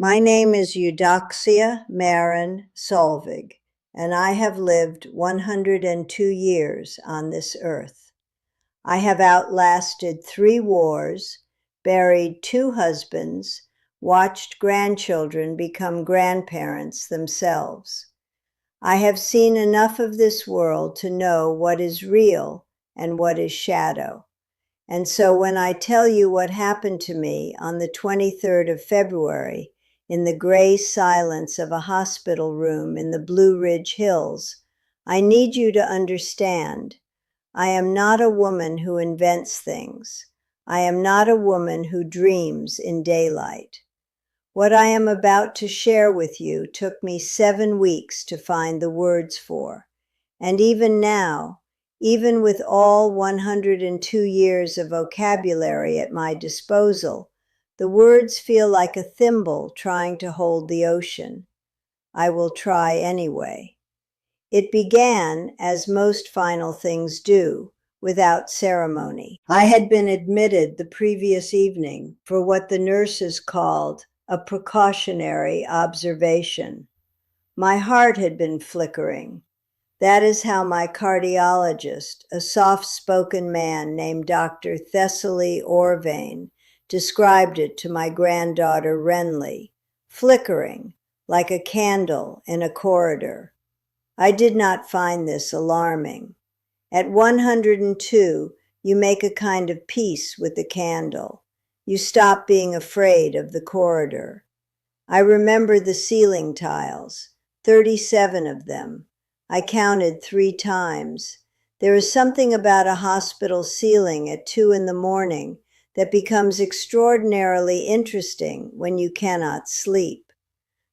My name is Eudoxia Marin Solvig, and I have lived 102 years on this earth. I have outlasted 3 wars, buried 2 husbands, watched grandchildren become grandparents themselves. I have seen enough of this world to know what is real and what is shadow. And so when I tell you what happened to me on the 23rd of February in the gray silence of a hospital room in the Blue Ridge Hills, I need you to understand. I am not a woman who invents things. I am not a woman who dreams in daylight. What I am about to share with you took me 7 weeks to find the words for. And even now, even with all 102 years of vocabulary at my disposal, the words feel like a thimble trying to hold the ocean. I will try anyway. It began, as most final things do, without ceremony. I had been admitted the previous evening for what the nurses called a precautionary observation. My heart had been flickering. That is how my cardiologist, a soft-spoken man named Dr. Thessaly Orvain, described it to my granddaughter Renly, flickering like a candle in a corridor. I did not find this alarming. At 102, you make a kind of peace with the candle. You stop being afraid of the corridor. I remember the ceiling tiles, 37 of them. I counted 3 times. There is something about a hospital ceiling at 2 in the morning that becomes extraordinarily interesting when you cannot sleep.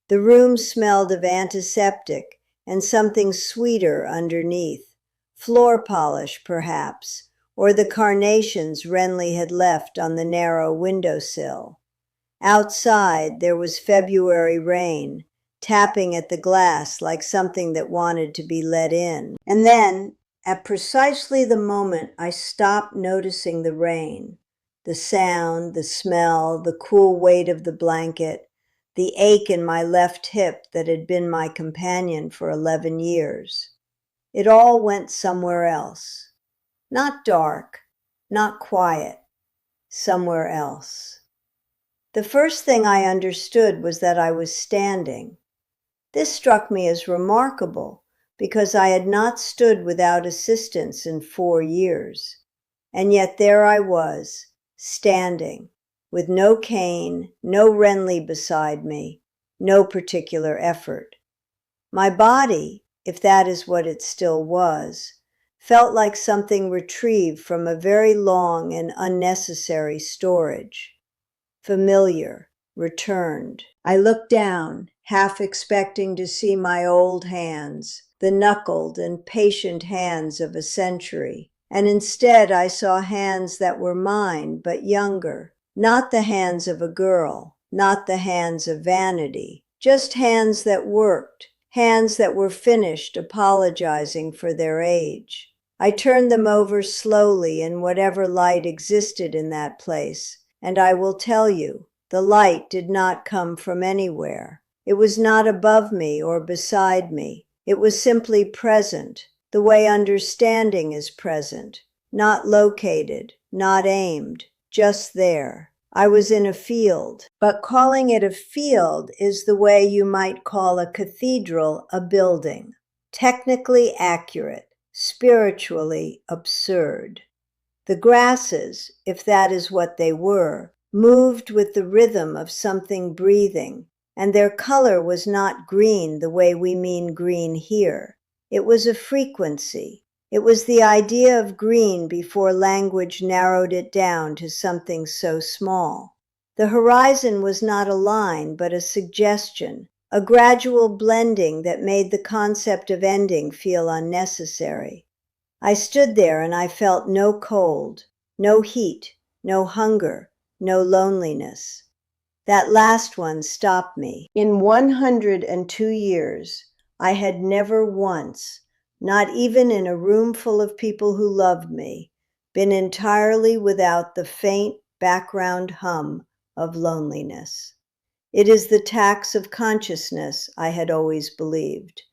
The room smelled of antiseptic and something sweeter underneath, floor polish perhaps, or the carnations Renly had left on the narrow windowsill. Outside there was February rain, tapping at the glass like something that wanted to be let in. And then, at precisely the moment I stopped noticing the rain, the sound, the smell, the cool weight of the blanket, the ache in my left hip that had been my companion for 11 years. It all went somewhere else. Not dark, not quiet, somewhere else. The first thing I understood was that I was standing. This struck me as remarkable because I had not stood without assistance in 4 years. And yet there I was, standing, with no cane, no Renly beside me, no particular effort. My body, if that is what it still was, felt like something retrieved from a very long and unnecessary storage. Familiar, returned. I looked down, half expecting to see my old hands, the knuckled and patient hands of a century. And instead I saw hands that were mine, but younger. Not the hands of a girl, not the hands of vanity, just hands that worked, hands that were finished apologizing for their age. I turned them over slowly in whatever light existed in that place. And I will tell you, the light did not come from anywhere. It was not above me or beside me. It was simply present, the way understanding is present, not located, not aimed, just there. I was in a field, but calling it a field is the way you might call a cathedral a building. Technically accurate, spiritually absurd. The grasses, if that is what they were, moved with the rhythm of something breathing, and their color was not green the way we mean green here. It was a frequency. It was the idea of green before language narrowed it down to something so small. The horizon was not a line, but a suggestion, a gradual blending that made the concept of ending feel unnecessary. I stood there and I felt no cold, no heat, no hunger, no loneliness. That last one stopped me. In 102 years, I had never once, not even in a room full of people who loved me, been entirely without the faint background hum of loneliness. It is the tax of consciousness, I had always believed,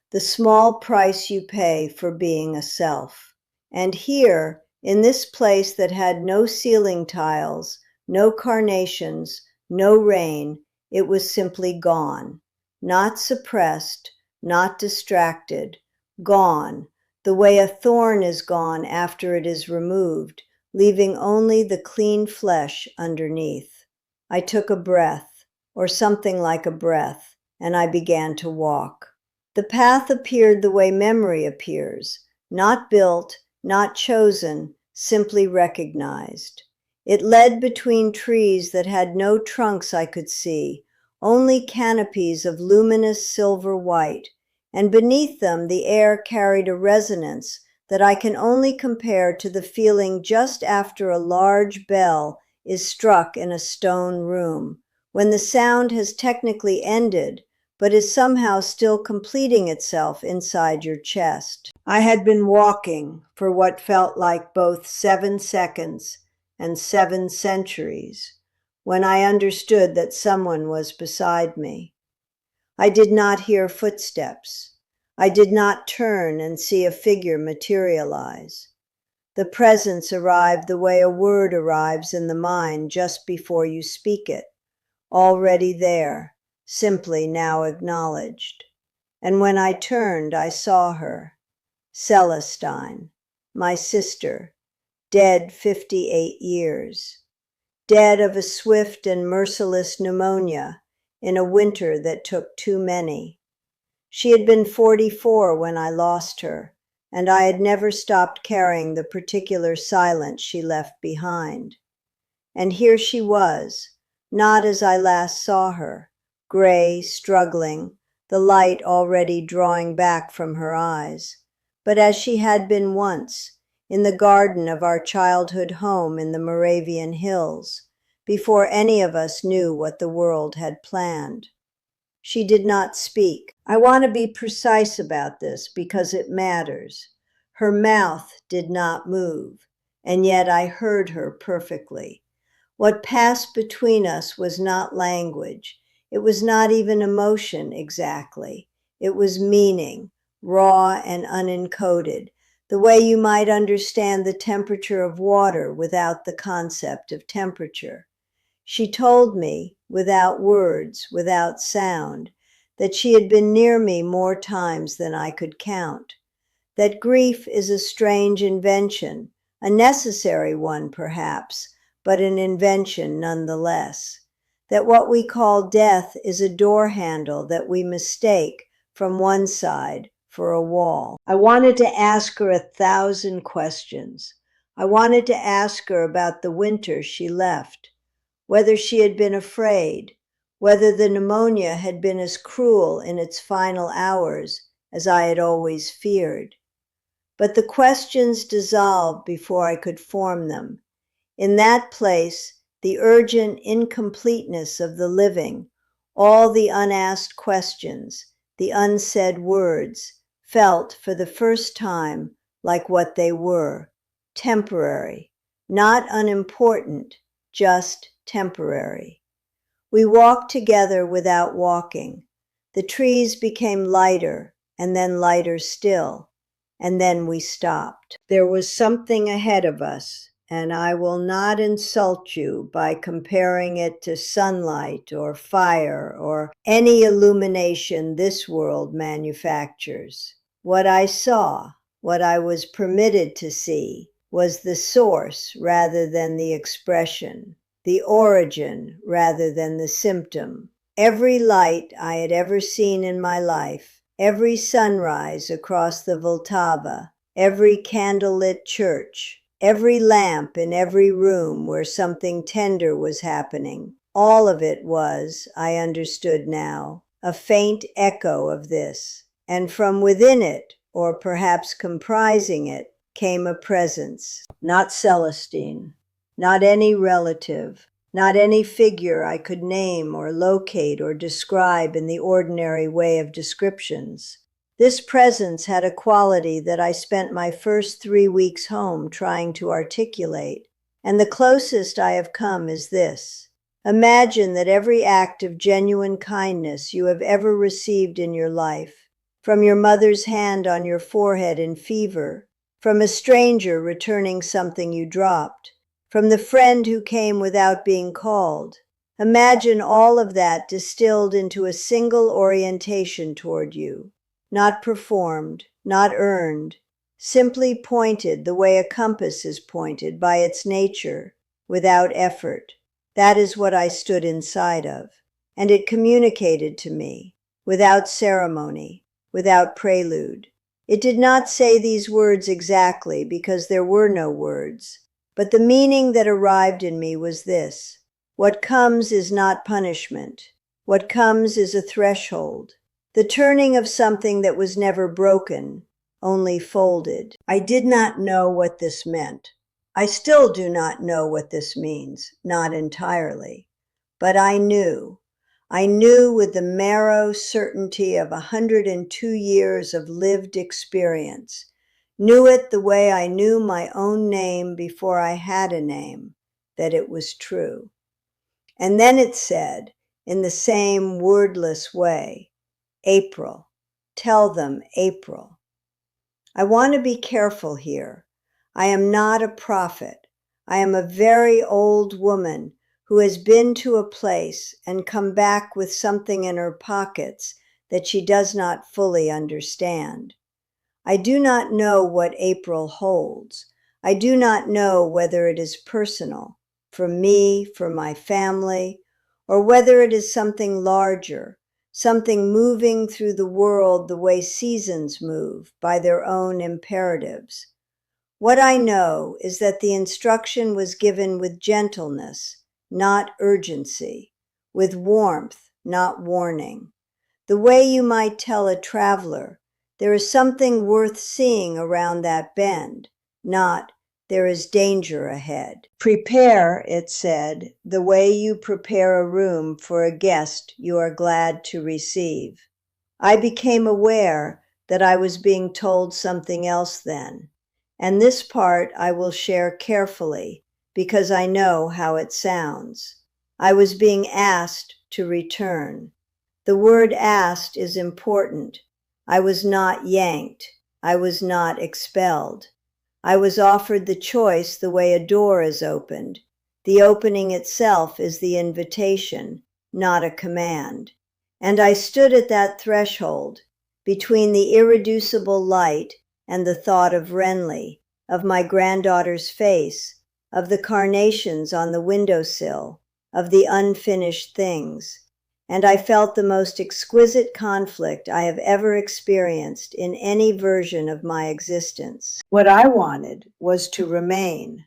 the small price you pay for being a self. And here, in this place that had no ceiling tiles, no carnations, no rain, it was simply gone, not suppressed, not distracted, gone, the way a thorn is gone after it is removed, leaving only the clean flesh underneath. I took a breath, or something like a breath, and I began to walk. The path appeared the way memory appears, not built, not chosen, simply recognized. It led between trees that had no trunks I could see, only canopies of luminous silver white, and beneath them the air carried a resonance that I can only compare to the feeling just after a large bell is struck in a stone room, when the sound has technically ended, but is somehow still completing itself inside your chest. I had been walking for what felt like both 7 seconds and 7 centuries when I understood that someone was beside me. I did not hear footsteps. I did not turn and see a figure materialize. The presence arrived the way a word arrives in the mind just before you speak it, already there, simply now acknowledged. And when I turned, I saw her, Celestine, my sister, dead 58 years, dead of a swift and merciless pneumonia in a winter that took too many. She had been 44 when I lost her, and I had never stopped carrying the particular silence she left behind. And here she was, not as I last saw her, gray, struggling, the light already drawing back from her eyes, but as she had been once, in the garden of our childhood home in the Moravian hills, before any of us knew what the world had planned. She did not speak. I want to be precise about this because it matters. Her mouth did not move, and yet I heard her perfectly. What passed between us was not language. It was not even emotion exactly. It was meaning, raw and unencoded, the way you might understand the temperature of water without the concept of temperature. She told me, without words, without sound, that she had been near me more times than I could count, that grief is a strange invention, a necessary one perhaps, but an invention nonetheless, that what we call death is a door handle that we mistake from one side for a wall. I wanted to ask her 1,000 questions. I wanted to ask her about the winter she left, whether she had been afraid, whether the pneumonia had been as cruel in its final hours as I had always feared. But the questions dissolved before I could form them. In that place, the urgent incompleteness of the living, all the unasked questions, the unsaid words, felt for the first time like what they were, temporary, not unimportant, just temporary. We walked together without walking. The trees became lighter, and then lighter still, and then we stopped. There was something ahead of us, and I will not insult you by comparing it to sunlight or fire or any illumination this world manufactures. What I saw, what I was permitted to see, was the source rather than the expression, the origin rather than the symptom. Every light I had ever seen in my life, every sunrise across the Vltava, every candlelit church, every lamp in every room where something tender was happening, all of it was, I understood now, a faint echo of this. And from within it, or perhaps comprising it, came a presence, not Celestine, not any relative, not any figure I could name or locate or describe in the ordinary way of descriptions. This presence had a quality that I spent my first 3 weeks home trying to articulate, and the closest I have come is this, Imagine that every act of genuine kindness you have ever received in your life, from your mother's hand on your forehead in fever, from a stranger returning something you dropped, from the friend who came without being called. Imagine all of that distilled into a single orientation toward you, not performed, not earned, simply pointed the way a compass is pointed by its nature, without effort. That is what I stood inside of, and it communicated to me, without ceremony, without prelude. It did not say these words exactly because there were no words, but the meaning that arrived in me was this: what comes is not punishment. What comes is a threshold, the turning of something that was never broken, only folded. I did not know what this meant. I still do not know what this means, not entirely. But I knew. I knew with the marrow certainty of 102 years of lived experience. Knew it the way I knew my own name before I had a name, that it was true. And then it said, in the same wordless way, April. Tell them April. I want to be careful here. I am not a prophet. I am a very old woman who has been to a place and come back with something in her pockets that she does not fully understand. I do not know what April holds. I do not know whether it is personal, for me, for my family, or whether it is something larger, something moving through the world the way seasons move, by their own imperatives. What I know is that the instruction was given with gentleness, not urgency, with warmth, not warning. The way you might tell a traveler, there is something worth seeing around that bend, not there is danger ahead. Prepare, it said, the way you prepare a room for a guest you are glad to receive. I became aware that I was being told something else then, and this part I will share carefully because I know how it sounds. I was being asked to return. The word asked is important. I was not yanked. I was not expelled. I was offered the choice the way a door is opened. The opening itself is the invitation, not a command. And I stood at that threshold, between the irreducible light and the thought of Renly, of my granddaughter's face, of the carnations on the windowsill, of the unfinished things. And I felt the most exquisite conflict I have ever experienced in any version of my existence. What I wanted was to remain.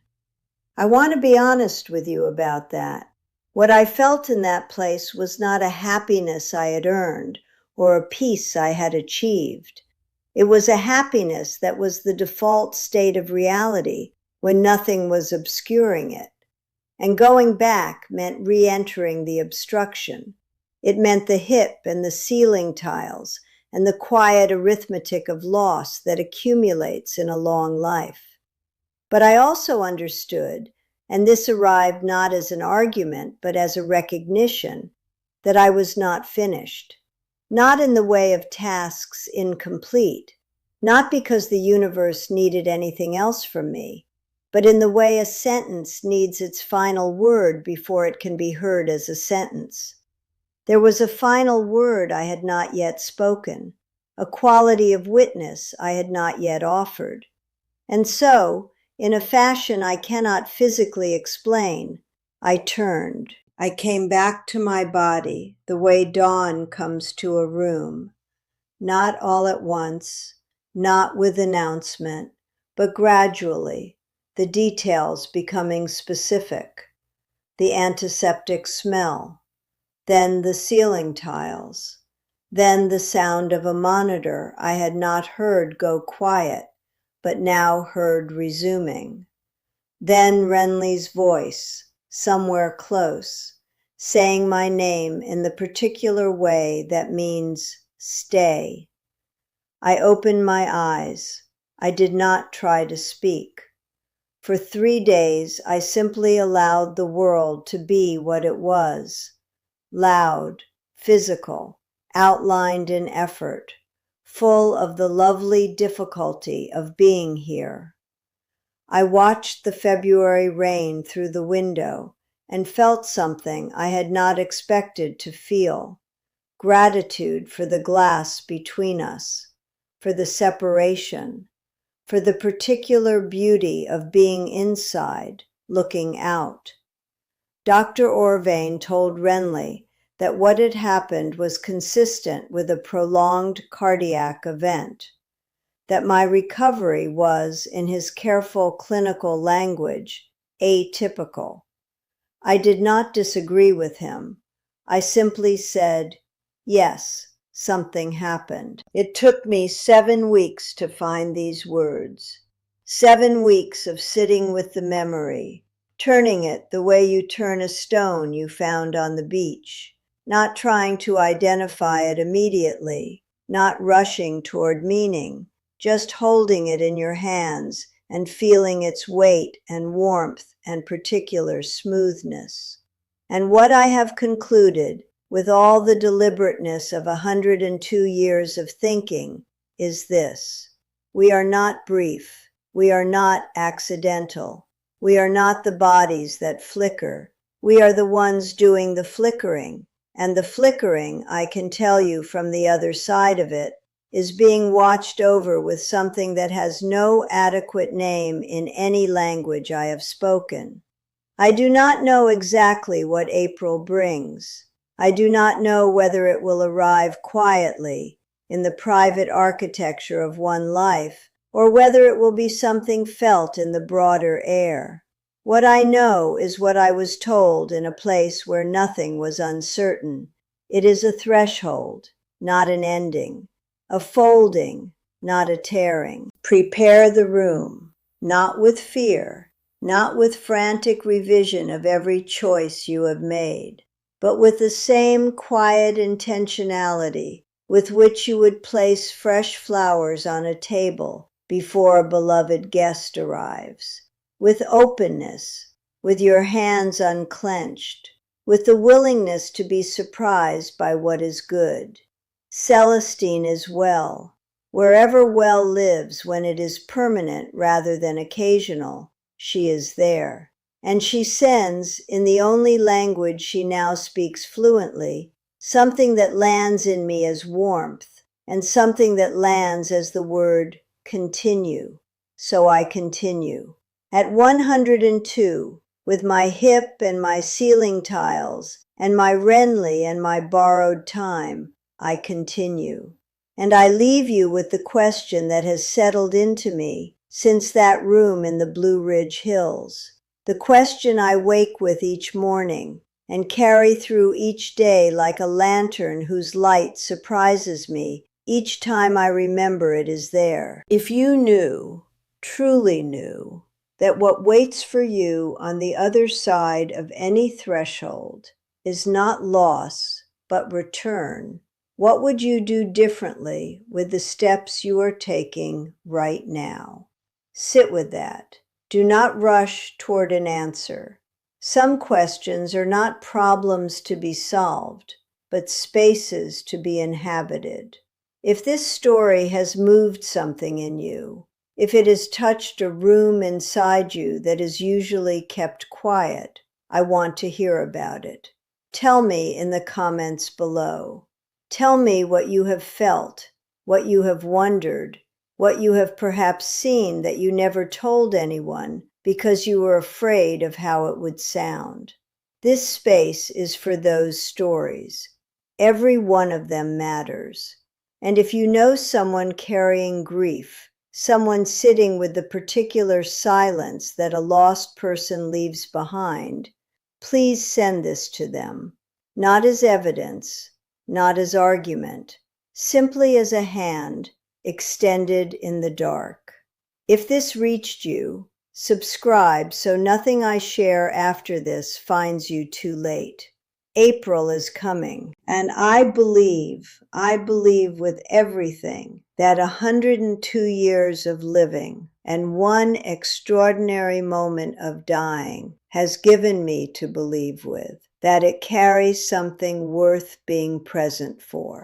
I want to be honest with you about that. What I felt in that place was not a happiness I had earned or a peace I had achieved. It was a happiness that was the default state of reality when nothing was obscuring it. And going back meant re-entering the obstruction. It meant the hip and the ceiling tiles and the quiet arithmetic of loss that accumulates in a long life. But I also understood, and this arrived not as an argument but as a recognition, that I was not finished. Not in the way of tasks incomplete, not because the universe needed anything else from me, but in the way a sentence needs its final word before it can be heard as a sentence. There was a final word I had not yet spoken, a quality of witness I had not yet offered. And so, in a fashion I cannot physically explain, I turned. I came back to my body the way dawn comes to a room, not all at once, not with announcement, but gradually, the details becoming specific. The antiseptic smell, then the ceiling tiles, then the sound of a monitor I had not heard go quiet, but now heard resuming. Then Renly's voice, somewhere close, saying my name in the particular way that means stay. I opened my eyes. I did not try to speak. For 3 days, I simply allowed the world to be what it was. Loud, physical, outlined in effort, full of the lovely difficulty of being here. I watched the February rain through the window and felt something I had not expected to feel. Gratitude for the glass between us, for the separation, for the particular beauty of being inside, looking out. Dr. Orvain told Renly that what had happened was consistent with a prolonged cardiac event, that my recovery was, in his careful clinical language, atypical. I did not disagree with him. I simply said, yes, something happened. It took me 7 weeks to find these words. 7 weeks of sitting with the memory, turning it the way you turn a stone you found on the beach, not trying to identify it immediately, not rushing toward meaning, just holding it in your hands and feeling its weight and warmth and particular smoothness. And what I have concluded, with all the deliberateness of 102 years of thinking, is this: we are not brief, we are not accidental, we are not the bodies that flicker, we are the ones doing the flickering, and the flickering, I can tell you from the other side of it, is being watched over with something that has no adequate name in any language I have spoken. I do not know exactly what April brings. I do not know whether it will arrive quietly in the private architecture of one life, or whether it will be something felt in the broader air. What I know is what I was told in a place where nothing was uncertain. It is a threshold, not an ending, a folding, not a tearing. Prepare the room, not with fear, not with frantic revision of every choice you have made, but with the same quiet intentionality with which you would place fresh flowers on a table before a beloved guest arrives, with openness, with your hands unclenched, with the willingness to be surprised by what is good. Celestine is well, wherever well lives when it is permanent rather than occasional. She is there, and she sends, in the only language she now speaks fluently, something that lands in me as warmth, and something that lands as the word continue. So I continue. At 102, with my hip and my ceiling tiles, and my Renly and my borrowed time, I continue. And I leave you with the question that has settled into me since that room in the Blue Ridge Hills, the question I wake with each morning and carry through each day like a lantern whose light surprises me each time I remember it is there. If you knew, truly knew, that what waits for you on the other side of any threshold is not loss, but return, what would you do differently with the steps you are taking right now? Sit with that. Do not rush toward an answer. Some questions are not problems to be solved, but spaces to be inhabited. If this story has moved something in you, if it has touched a room inside you that is usually kept quiet, I want to hear about it. Tell me in the comments below. Tell me what you have felt, what you have wondered, what you have perhaps seen that you never told anyone because you were afraid of how it would sound. This space is for those stories. Every one of them matters. And if you know someone carrying grief, someone sitting with the particular silence that a lost person leaves behind, please send this to them, not as evidence, not as argument, simply as a hand extended in the dark. If this reached you, subscribe so nothing I share after this finds you too late. April is coming, and I believe with everything that 102 years of living and one extraordinary moment of dying has given me to believe with, that it carries something worth being present for.